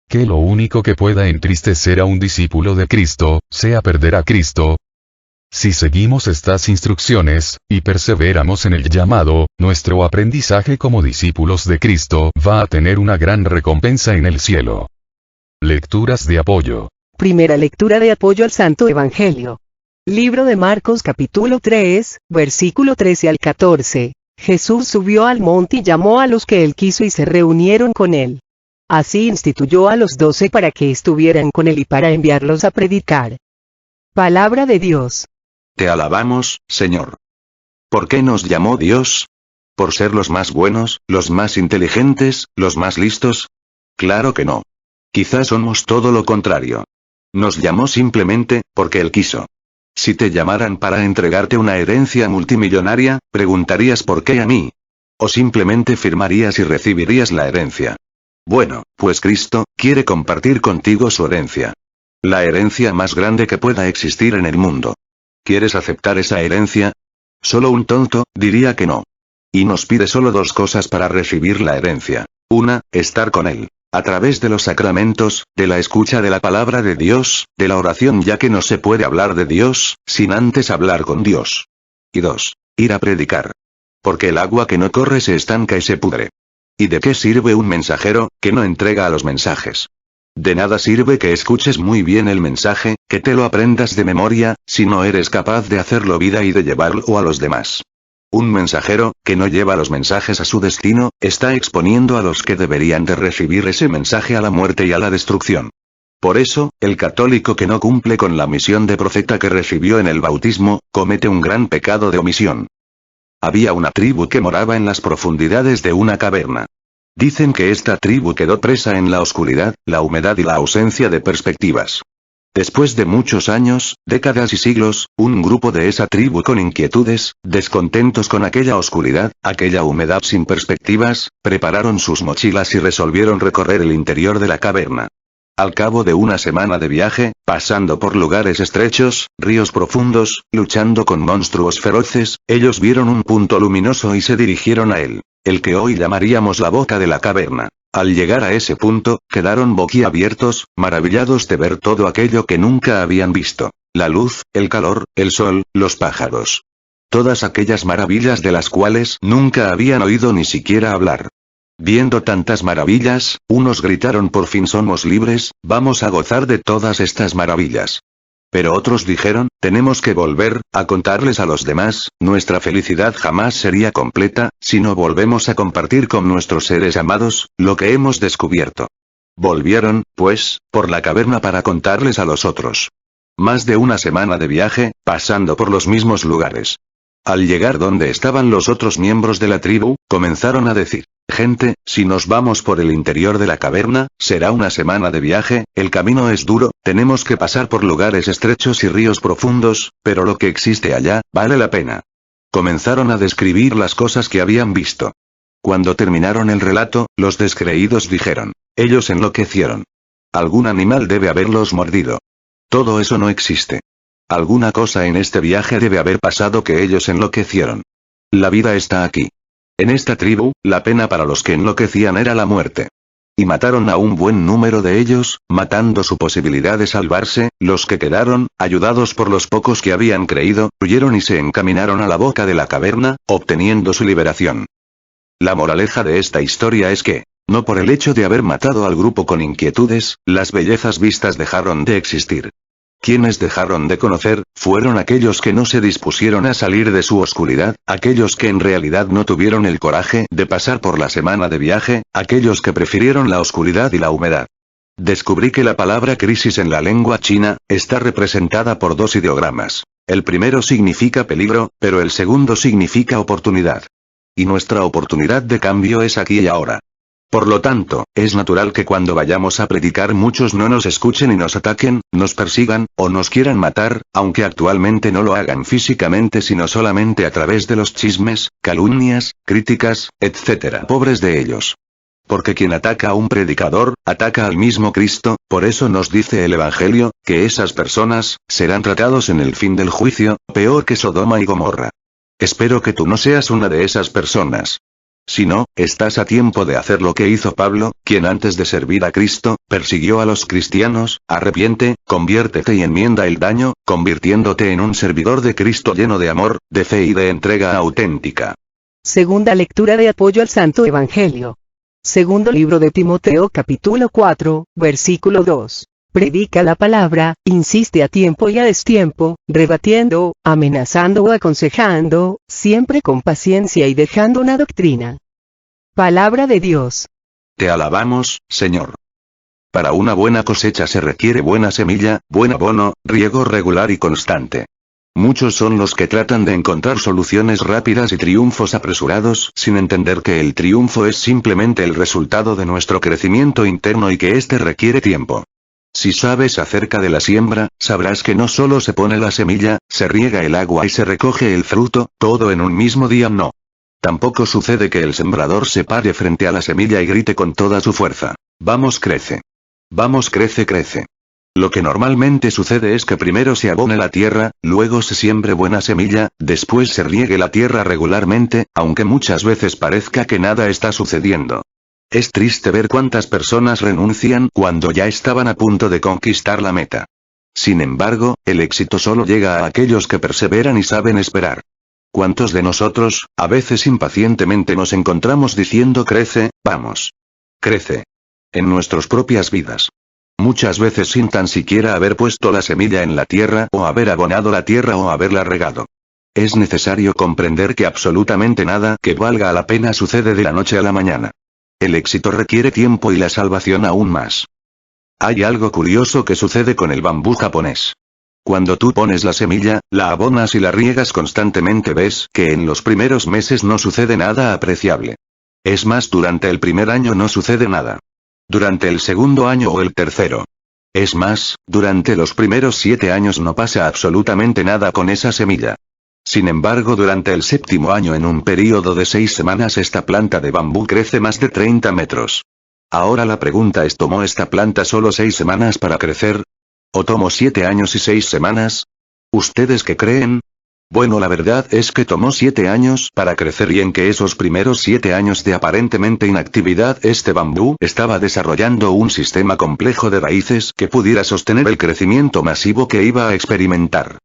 Que lo único que pueda entristecer a un discípulo de Cristo, sea perder a Cristo. Si seguimos estas instrucciones, y perseveramos en el llamado, nuestro aprendizaje como discípulos de Cristo va a tener una gran recompensa en el cielo. Lecturas de apoyo. Primera lectura de apoyo al Santo Evangelio. Libro de Marcos capítulo 3, versículo 13 al 14. Jesús subió al monte y llamó a los que él quiso y se reunieron con él. Así instituyó a los 12 para que estuvieran con él y para enviarlos a predicar. Palabra de Dios. Te alabamos, Señor. ¿Por qué nos llamó Dios? ¿Por ser los más buenos, los más inteligentes, los más listos? Claro que no. Quizás somos todo lo contrario. Nos llamó simplemente, porque Él quiso. Si te llamaran para entregarte una herencia multimillonaria, preguntarías ¿por qué a mí? O simplemente firmarías y recibirías la herencia. Bueno, pues Cristo quiere compartir contigo su herencia. La herencia más grande que pueda existir en el mundo. ¿Quieres aceptar esa herencia? Solo un tonto diría que no. Y nos pide solo 2 cosas para recibir la herencia. Una, estar con Él. A través de los sacramentos, de la escucha de la palabra de Dios, de la oración, ya que no se puede hablar de Dios sin antes hablar con Dios. Y 2. Ir a predicar. Porque el agua que no corre se estanca y se pudre. ¿Y de qué sirve un mensajero que no entrega a los mensajes? De nada sirve que escuches muy bien el mensaje, que te lo aprendas de memoria, si no eres capaz de hacerlo vida y de llevarlo a los demás. Un mensajero, que no lleva los mensajes a su destino, está exponiendo a los que deberían de recibir ese mensaje a la muerte y a la destrucción. Por eso, el católico que no cumple con la misión de profeta que recibió en el bautismo, comete un gran pecado de omisión. Había una tribu que moraba en las profundidades de una caverna. Dicen que esta tribu quedó presa en la oscuridad, la humedad y la ausencia de perspectivas. Después de muchos años, décadas y siglos, un grupo de esa tribu con inquietudes, descontentos con aquella oscuridad, aquella humedad sin perspectivas, prepararon sus mochilas y resolvieron recorrer el interior de la caverna. Al cabo de una semana de viaje, pasando por lugares estrechos, ríos profundos, luchando con monstruos feroces, ellos vieron un punto luminoso y se dirigieron a él, el que hoy llamaríamos la boca de la caverna. Al llegar a ese punto, quedaron boquiabiertos, maravillados de ver todo aquello que nunca habían visto. La luz, el calor, el sol, los pájaros. Todas aquellas maravillas de las cuales nunca habían oído ni siquiera hablar. Viendo tantas maravillas, unos gritaron por fin somos libres, vamos a gozar de todas estas maravillas. Pero otros dijeron, tenemos que volver, a contarles a los demás, nuestra felicidad jamás sería completa, si no volvemos a compartir con nuestros seres amados, lo que hemos descubierto. Volvieron, pues, por la caverna para contarles a los otros. Más de una semana de viaje, pasando por los mismos lugares. Al llegar donde estaban los otros miembros de la tribu, comenzaron a decir, gente, si nos vamos por el interior de la caverna, será una semana de viaje, el camino es duro, tenemos que pasar por lugares estrechos y ríos profundos, pero lo que existe allá, vale la pena. Comenzaron a describir las cosas que habían visto. Cuando terminaron el relato, los descreídos dijeron, ellos enloquecieron. Algún animal debe haberlos mordido. Todo eso no existe. Alguna cosa en este viaje debe haber pasado que ellos enloquecieron. La vida está aquí. En esta tribu, la pena para los que enloquecían era la muerte. Y mataron a un buen número de ellos, matando su posibilidad de salvarse, los que quedaron, ayudados por los pocos que habían creído, huyeron y se encaminaron a la boca de la caverna, obteniendo su liberación. La moraleja de esta historia es que, no por el hecho de haber matado al grupo con inquietudes, las bellezas vistas dejaron de existir. Quienes dejaron de conocer, fueron aquellos que no se dispusieron a salir de su oscuridad, aquellos que en realidad no tuvieron el coraje de pasar por la semana de viaje, aquellos que prefirieron la oscuridad y la humedad. Descubrí que la palabra crisis en la lengua china, está representada por 2 ideogramas. El primero significa peligro, pero el segundo significa oportunidad. Y nuestra oportunidad de cambio es aquí y ahora. Por lo tanto, es natural que cuando vayamos a predicar muchos no nos escuchen y nos ataquen, nos persigan, o nos quieran matar, aunque actualmente no lo hagan físicamente sino solamente a través de los chismes, calumnias, críticas, etc. Pobres de ellos. Porque quien ataca a un predicador, ataca al mismo Cristo, por eso nos dice el Evangelio, que esas personas, serán tratados en el fin del juicio, peor que Sodoma y Gomorra. Espero que tú no seas una de esas personas. Si no, estás a tiempo de hacer lo que hizo Pablo, quien antes de servir a Cristo, persiguió a los cristianos. Arrepiente, conviértete y enmienda el daño, convirtiéndote en un servidor de Cristo lleno de amor, de fe y de entrega auténtica. Segunda lectura de apoyo al Santo Evangelio. Segundo libro de Timoteo capítulo 4, versículo 2. Predica la palabra, insiste a tiempo y a destiempo, rebatiendo, amenazando o aconsejando, siempre con paciencia y dejando una doctrina. Palabra de Dios. Te alabamos, Señor. Para una buena cosecha se requiere buena semilla, buen abono, riego regular y constante. Muchos son los que tratan de encontrar soluciones rápidas y triunfos apresurados, sin entender que el triunfo es simplemente el resultado de nuestro crecimiento interno y que éste requiere tiempo. Si sabes acerca de la siembra, sabrás que no solo se pone la semilla, se riega el agua y se recoge el fruto, todo en un mismo día no. Tampoco sucede que el sembrador se pare frente a la semilla y grite con toda su fuerza: vamos, crece. Vamos, crece, crece. Lo que normalmente sucede es que primero se abone la tierra, luego se siembre buena semilla, después se riegue la tierra regularmente, aunque muchas veces parezca que nada está sucediendo. Es triste ver cuántas personas renuncian cuando ya estaban a punto de conquistar la meta. Sin embargo, el éxito solo llega a aquellos que perseveran y saben esperar. ¿Cuántos de nosotros, a veces impacientemente nos encontramos diciendo crece, vamos? Crece. En nuestras propias vidas. Muchas veces sin tan siquiera haber puesto la semilla en la tierra o haber abonado la tierra o haberla regado. Es necesario comprender que absolutamente nada que valga la pena sucede de la noche a la mañana. El éxito requiere tiempo y la salvación aún más. Hay algo curioso que sucede con el bambú japonés. Cuando tú pones la semilla, la abonas y la riegas constantemente, ves que en los primeros meses no sucede nada apreciable. Es más, durante el primer año no sucede nada. Durante el segundo año o el tercero. Es más, durante los primeros 7 años no pasa absolutamente nada con esa semilla. Sin embargo, durante el séptimo año, en un período de 6 semanas, esta planta de bambú crece más de 30 metros. Ahora la pregunta es: ¿tomó esta planta solo 6 semanas para crecer? ¿O tomó 7 años y 6 semanas? ¿Ustedes qué creen? Bueno, la verdad es que tomó 7 años para crecer, y en que esos primeros 7 años de aparentemente inactividad este bambú estaba desarrollando un sistema complejo de raíces que pudiera sostener el crecimiento masivo que iba a experimentar.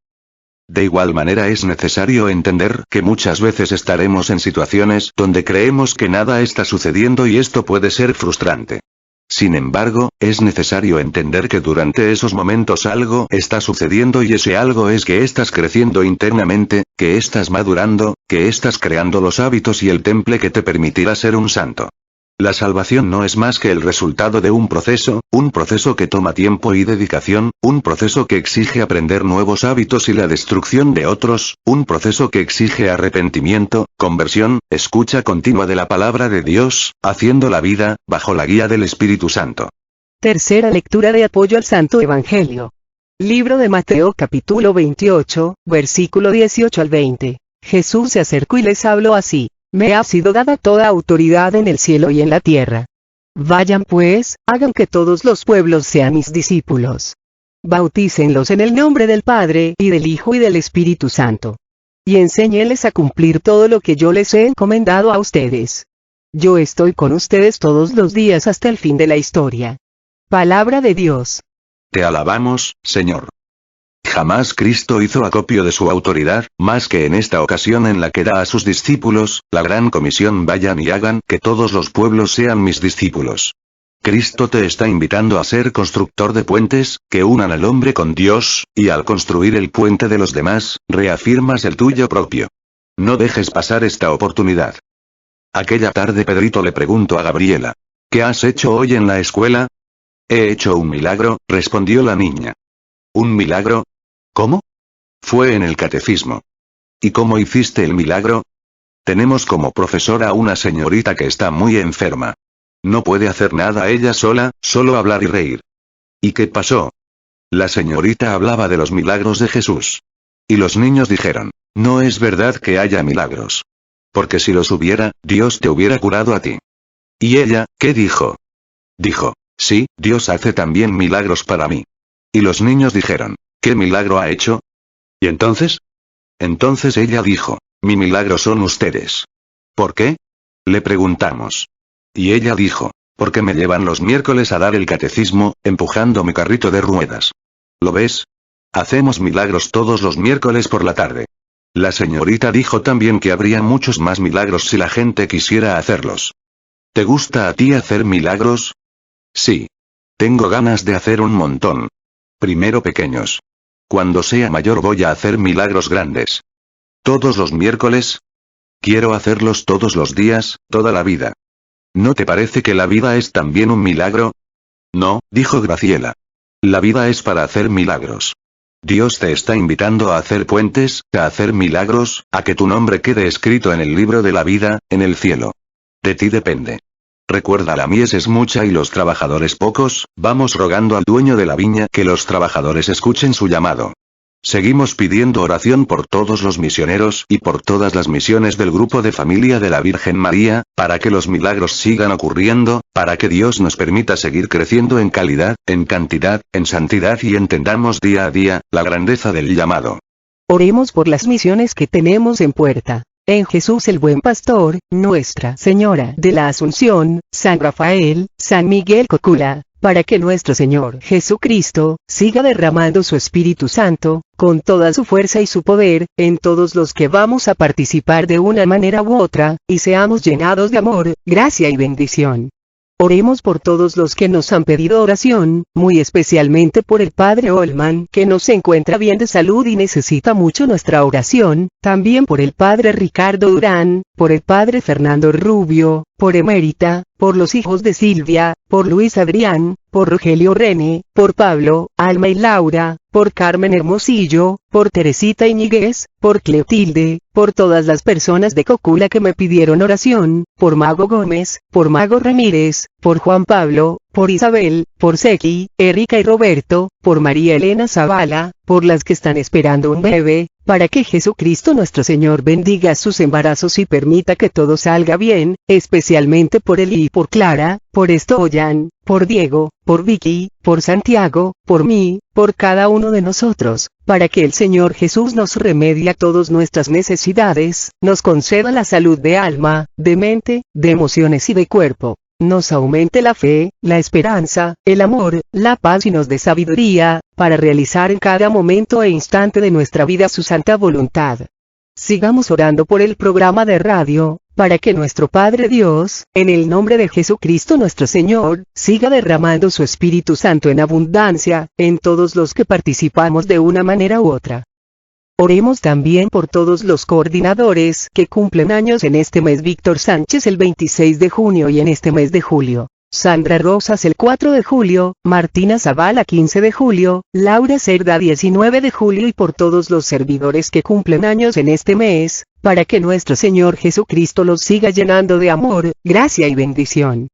De igual manera es necesario entender que muchas veces estaremos en situaciones donde creemos que nada está sucediendo y esto puede ser frustrante. Sin embargo, es necesario entender que durante esos momentos algo está sucediendo, y ese algo es que estás creciendo internamente, que estás madurando, que estás creando los hábitos y el temple que te permitirá ser un santo. La salvación no es más que el resultado de un proceso que toma tiempo y dedicación, un proceso que exige aprender nuevos hábitos y la destrucción de otros, un proceso que exige arrepentimiento, conversión, escucha continua de la palabra de Dios, haciendo la vida, bajo la guía del Espíritu Santo. Tercera lectura de apoyo al Santo Evangelio. Libro de Mateo capítulo 28, versículo 18 al 20. Jesús se acercó y les habló así: me ha sido dada toda autoridad en el cielo y en la tierra. Vayan pues, hagan que todos los pueblos sean mis discípulos. Bautícenlos en el nombre del Padre, y del Hijo y del Espíritu Santo. Y enséñenles a cumplir todo lo que yo les he encomendado a ustedes. Yo estoy con ustedes todos los días hasta el fin de la historia. Palabra de Dios. Te alabamos, Señor. Jamás Cristo hizo acopio de su autoridad, más que en esta ocasión en la que da a sus discípulos la gran comisión: vayan y hagan que todos los pueblos sean mis discípulos. Cristo te está invitando a ser constructor de puentes, que unan al hombre con Dios, y al construir el puente de los demás, reafirmas el tuyo propio. No dejes pasar esta oportunidad. Aquella tarde Pedrito le preguntó a Gabriela: ¿qué has hecho hoy en la escuela? He hecho un milagro, respondió la niña. ¿Un milagro? ¿Cómo? Fue en el catecismo. ¿Y cómo hiciste el milagro? Tenemos como profesora a una señorita que está muy enferma. No puede hacer nada ella sola, solo hablar y reír. ¿Y qué pasó? La señorita hablaba de los milagros de Jesús. Y los niños dijeron: no es verdad que haya milagros. Porque si los hubiera, Dios te hubiera curado a ti. ¿Y ella, qué dijo? Dijo: sí, Dios hace también milagros para mí. Y los niños dijeron: ¿qué milagro ha hecho? ¿Y entonces? Entonces ella dijo: Mi milagro son ustedes. ¿Por qué? Le preguntamos. Y ella dijo, porque me llevan los miércoles a dar el catecismo, empujando mi carrito de ruedas. ¿Lo ves? Hacemos milagros todos los miércoles por la tarde. La señorita dijo también que habría muchos más milagros si la gente quisiera hacerlos. ¿Te gusta a ti hacer milagros? Sí. Tengo ganas de hacer un montón. Primero pequeños. Cuando sea mayor voy a hacer milagros grandes. ¿Todos los miércoles? Quiero hacerlos todos los días, toda la vida. ¿No te parece que la vida es también un milagro? No, dijo Graciela. La vida es para hacer milagros. Dios te está invitando a hacer puentes, a hacer milagros, a que tu nombre quede escrito en el libro de la vida, en el cielo. De ti depende. Recuerda, la mies es mucha y los trabajadores pocos, vamos rogando al dueño de la viña que los trabajadores escuchen su llamado. Seguimos pidiendo oración por todos los misioneros y por todas las misiones del grupo de familia de la Virgen María, para que los milagros sigan ocurriendo, para que Dios nos permita seguir creciendo en calidad, en cantidad, en santidad y entendamos día a día, la grandeza del llamado. Oremos por las misiones que tenemos en puerta. En Jesús el Buen Pastor, Nuestra Señora de la Asunción, San Rafael, San Miguel Cocula, para que nuestro Señor Jesucristo siga derramando su Espíritu Santo, con toda su fuerza y su poder, en todos los que vamos a participar de una manera u otra, y seamos llenados de amor, gracia y bendición. Oremos por todos los que nos han pedido oración, muy especialmente por el Padre Olman, que no se encuentra bien de salud y necesita mucho nuestra oración, también por el Padre Ricardo Durán, por el Padre Fernando Rubio, por Emérita, por los hijos de Silvia, por Luis Adrián, por Rogelio René, por Pablo, Alma y Laura, por Carmen Hermosillo, por Teresita Iñiguez, por Cleotilde, por todas las personas de Cocula que me pidieron oración, por Mago Gómez, por Mago Ramírez, por Juan Pablo, por Isabel, por Seki, Erika y Roberto, por María Elena Zavala, por las que están esperando un bebé, para que Jesucristo nuestro Señor bendiga sus embarazos y permita que todo salga bien, especialmente por Eli y por Clara, por Estoyan, por Diego, por Vicky, por Santiago, por mí, por cada uno de nosotros, para que el Señor Jesús nos remedie todas nuestras necesidades, nos conceda la salud de alma, de mente, de emociones y de cuerpo. Nos aumente la fe, la esperanza, el amor, la paz y nos dé sabiduría, para realizar en cada momento e instante de nuestra vida su santa voluntad. Sigamos orando por el programa de radio, para que nuestro Padre Dios, en el nombre de Jesucristo nuestro Señor, siga derramando su Espíritu Santo en abundancia, en todos los que participamos de una manera u otra. Oremos también por todos los coordinadores que cumplen años en este mes: Víctor Sánchez el 26 de junio y en este mes de julio, Sandra Rosas el 4 de julio, Martina Zavala 15 de julio, Laura Cerda 19 de julio y por todos los servidores que cumplen años en este mes, para que nuestro Señor Jesucristo los siga llenando de amor, gracia y bendición.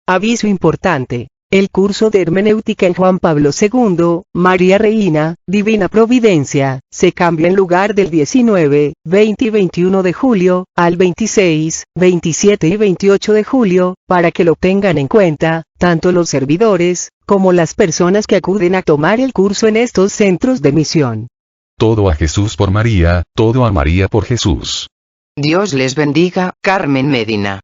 Aviso importante. El curso de hermenéutica en Juan Pablo II, María Reina, Divina Providencia, se cambia en lugar del 19, 20 y 21 de julio, al 26, 27 y 28 de julio, para que lo tengan en cuenta, tanto los servidores, como las personas que acuden a tomar el curso en estos centros de misión. Todo a Jesús por María, todo a María por Jesús. Dios les bendiga, Carmen Medina.